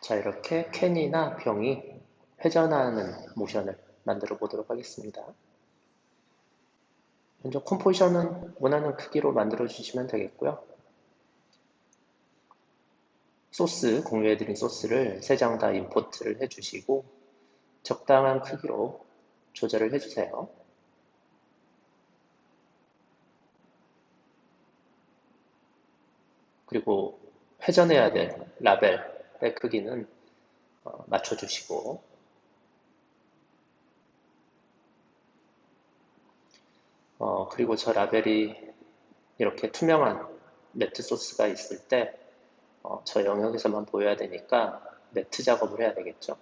자, 이렇게 캔이나 병이 회전하는 모션을 만들어 보도록 하겠습니다. 먼저 컴포지션은 원하는 크기로 만들어 주시면 되겠고요. 소스, 공유해드린 소스를 3장 다 임포트를 해주시고 적당한 크기로 조절을 해주세요. 그리고 회전해야 될 라벨의 크기는 맞춰주시고 그리고 저 라벨이 이렇게 투명한 매트 소스가 있을 때 저 영역에서만 보여야 되니까 매트 작업을 해야 되겠죠.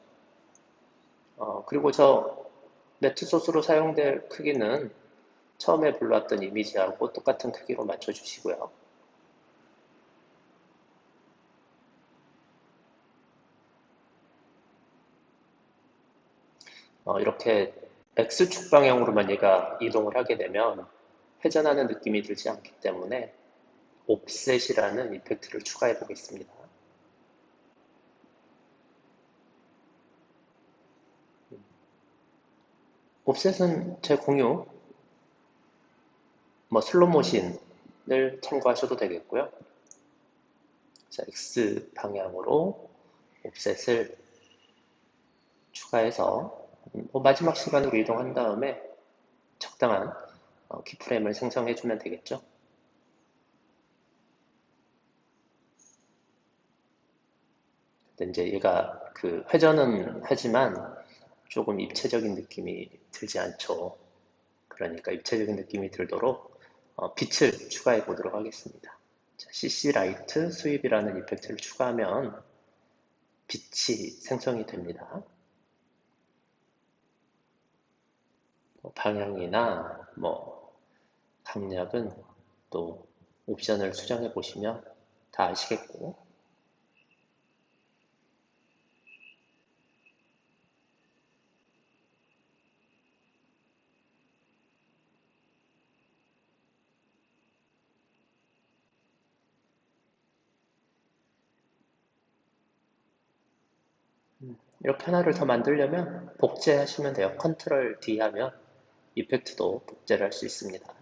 그리고 저 매트 소스로 사용될 크기는 처음에 불러왔던 이미지하고 똑같은 크기로 맞춰주시고요. 이렇게 X축 방향으로만 얘가 이동을 하게 되면 회전하는 느낌이 들지 않기 때문에 옵셋이라는 이펙트를 추가해 보겠습니다. 옵셋은 제 공유, 슬로모션을 참고하셔도 되겠고요. 자, X 방향으로 옵셋을 추가해서 마지막 시간으로 이동한 다음에 적당한 키프레임을 생성해주면 되겠죠. 근데 이제 얘가 그 회전은 하지만 조금 입체적인 느낌이 들지 않죠. 그러니까 입체적인 느낌이 들도록 빛을 추가해 보도록 하겠습니다. 자, CC 라이트 수입이라는 이펙트를 추가하면 빛이 생성이 됩니다. 방향이나 강약은 또 옵션을 수정해 보시면 다 아시겠고, 이렇게 하나를 더 만들려면 복제하시면 돼요. 컨트롤 D 하면 이펙트도 복제를 할 수 있습니다.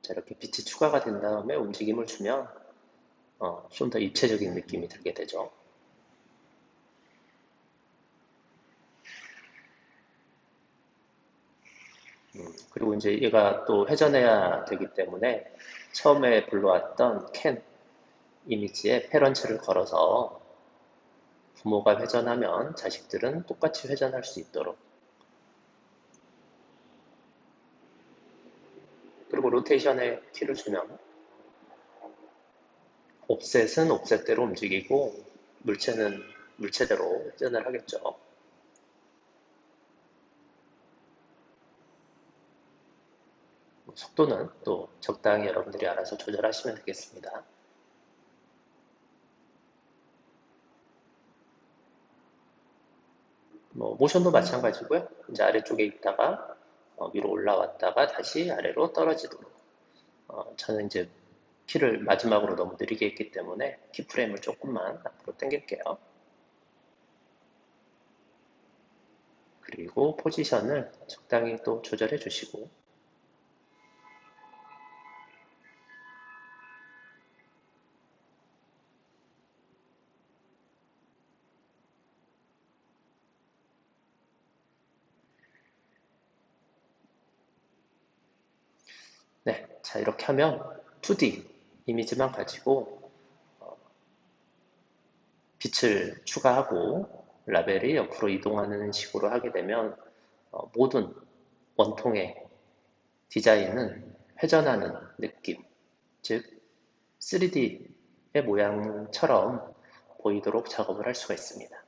자, 이렇게 빛이 추가가 된 다음에 움직임을 주면 좀 더 입체적인 느낌이 들게 되죠. 그리고 이제 얘가 또 회전해야 되기 때문에 처음에 불러왔던 캔 이미지에 패런치를 걸어서 부모가 회전하면 자식들은 똑같이 회전할 수 있도록, 그리고 로테이션에 키를 주면 옵셋은 옵셋대로 움직이고 물체는 물체대로 회전을 하겠죠. 속도는 또 적당히 여러분들이 알아서 조절하시면 되겠습니다. 모션도 마찬가지고요. 이제 아래쪽에 있다가 위로 올라왔다가 다시 아래로 떨어지도록. 저는 이제 키를 마지막으로 너무 느리게 했기 때문에 키프레임을 조금만 앞으로 당길게요. 그리고 포지션을 적당히 또 조절해 주시고, 네, 자 이렇게 하면 2D 이미지만 가지고 빛을 추가하고 라벨이 옆으로 이동하는 식으로 하게 되면 모든 원통의 디자인은 회전하는 느낌, 즉 3D의 모양처럼 보이도록 작업을 할 수가 있습니다.